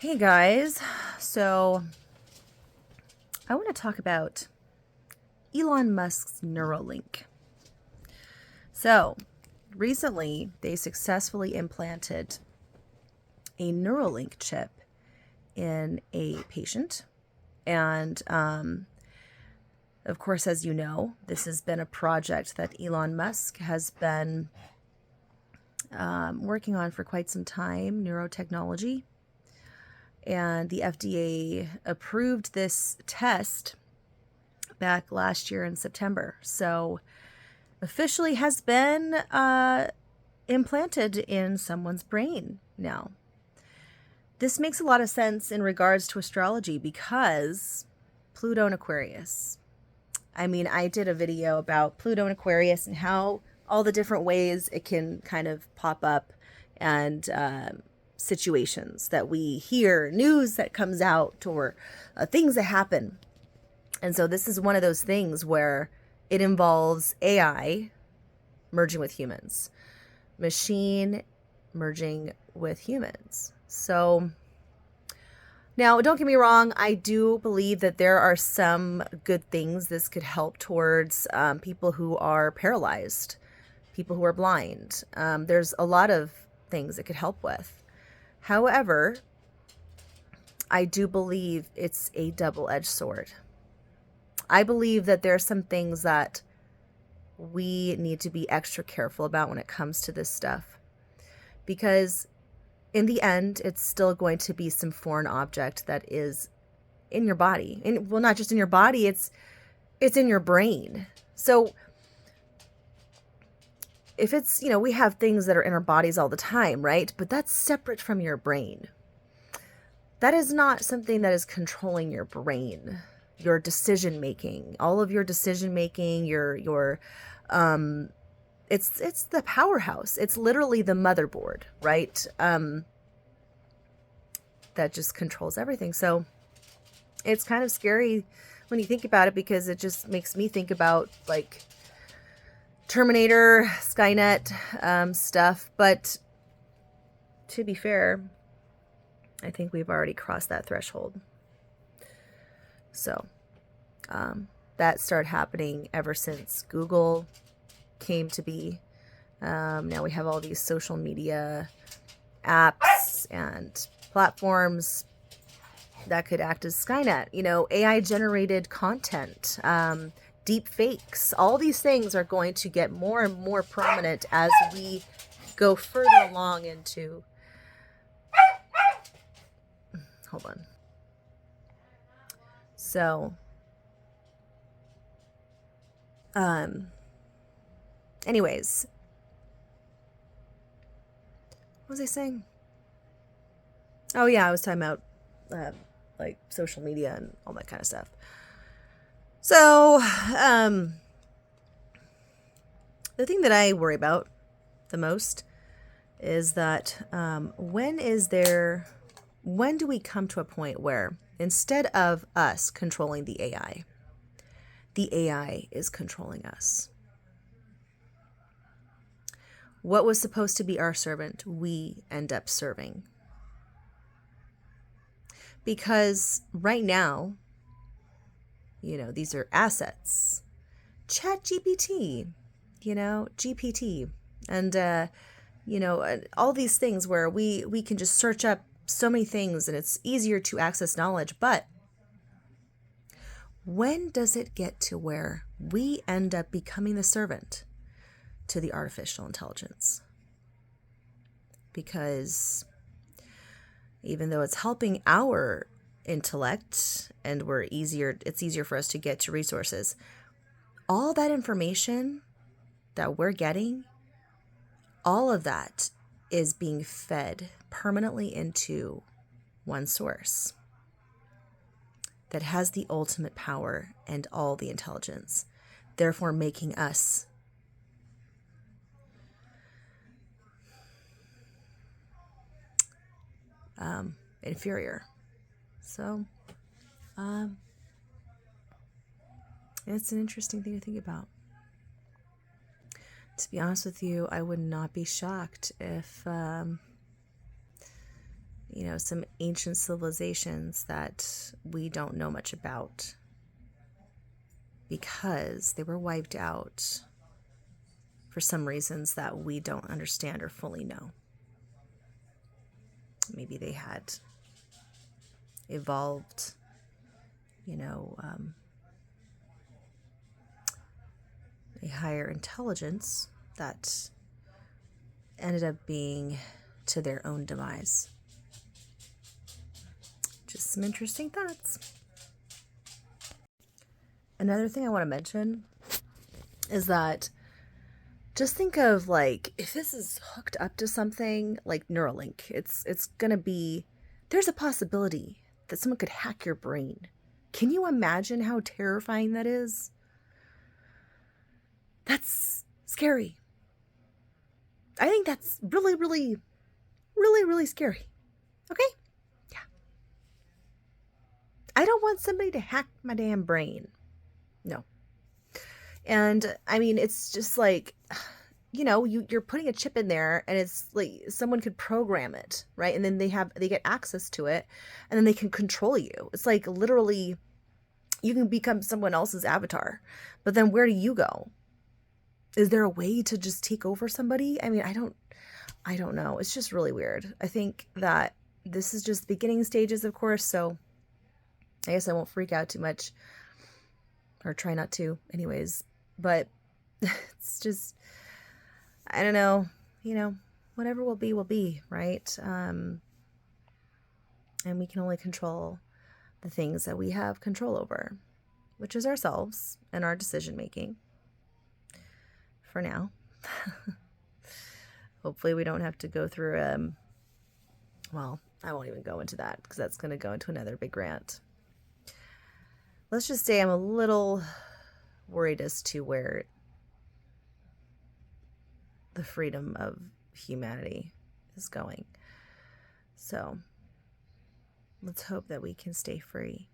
Hey guys, so I want to talk about Elon Musk's Neuralink. So recently, they successfully implanted a Neuralink chip in a patient. And of course, as you know, this has been a project that Elon Musk has been working on for quite some time, neurotechnology. And the FDA approved this test back last year in September. So officially has been implanted in someone's brain now. This makes a lot of sense in regards to astrology because Pluto and Aquarius. I mean, I did a video about Pluto and Aquarius and how all the different ways it can kind of pop up and situations that we hear, news that comes out, or things that happen. And so this is one of those things where it involves AI merging with humans, machine merging with humans. So now, don't get me wrong, I do believe that there are some good things this could help towards people who are paralyzed, people who are blind. There's a lot of things it could help with. However, I do believe it's a double-edged sword. I believe that there are some things that we need to be extra careful about when it comes to this stuff. Because in the end, it's still going to be some foreign object that is in your body. And well, not just in your body, it's in your brain. So if it's, we have things that are in our bodies all the time, right? But that's separate from your brain. That is not something that is controlling your brain, your decision making, all of your decision making, it's the powerhouse. It's literally the motherboard, right? That just controls everything. So it's kind of scary when you think about it, because it just makes me think about like Terminator, Skynet stuff. But to be fair, I think we've already crossed that threshold. So that started happening ever since Google came to be. Now we have all these social media apps and platforms that could act as Skynet. AI generated content, deep fakes. All these things are going to get more and more prominent as we go further along into... Hold on. So, anyways, what was I saying? Oh yeah, I was talking about like social media and all that kind of stuff. So, the thing that I worry about the most is that when do we come to a point where instead of us controlling the AI is controlling us? What was supposed to be our servant, we end up serving. Because right now, these are assets. Chat GPT, GPT, and, all these things where we can just search up so many things and it's easier to access knowledge. But when does it get to where we end up becoming the servant to the artificial intelligence? Because even though it's helping our intellect and it's easier for us to get to resources, all that information that we're getting, all of that is being fed permanently into one source that has the ultimate power and all the intelligence, therefore making us inferior. So it's an interesting thing to think about. To be honest with you, I would not be shocked if some ancient civilizations that we don't know much about because they were wiped out for some reasons that we don't understand or fully know. Maybe they had evolved, a higher intelligence that ended up being to their own demise. Just some interesting thoughts. Another thing I want to mention is that just think of if this is hooked up to something like Neuralink, it's going to be, there's a possibility that someone could hack your brain. Can you imagine how terrifying that is? That's scary. I think that's really, really, really, really scary. Okay? Yeah. I don't want somebody to hack my damn brain. No. And I mean, it's just you're putting a chip in there, and it's like someone could program it, right? And then they get access to it, and then they can control you. It's like literally you can become someone else's avatar. But then where do you go? Is there a way to just take over somebody? I mean, I don't know. It's just really weird. I think that this is just beginning stages, of course, so I guess I won't freak out too much, or try not to anyways. But it's just, I don't know, whatever will be, right? And we can only control the things that we have control over, which is ourselves and our decision making for now. Hopefully we don't have to go through, well, I won't even go into that because that's going to go into another big rant. Let's just say I'm a little worried as to where the freedom of humanity is going. So let's hope that we can stay free.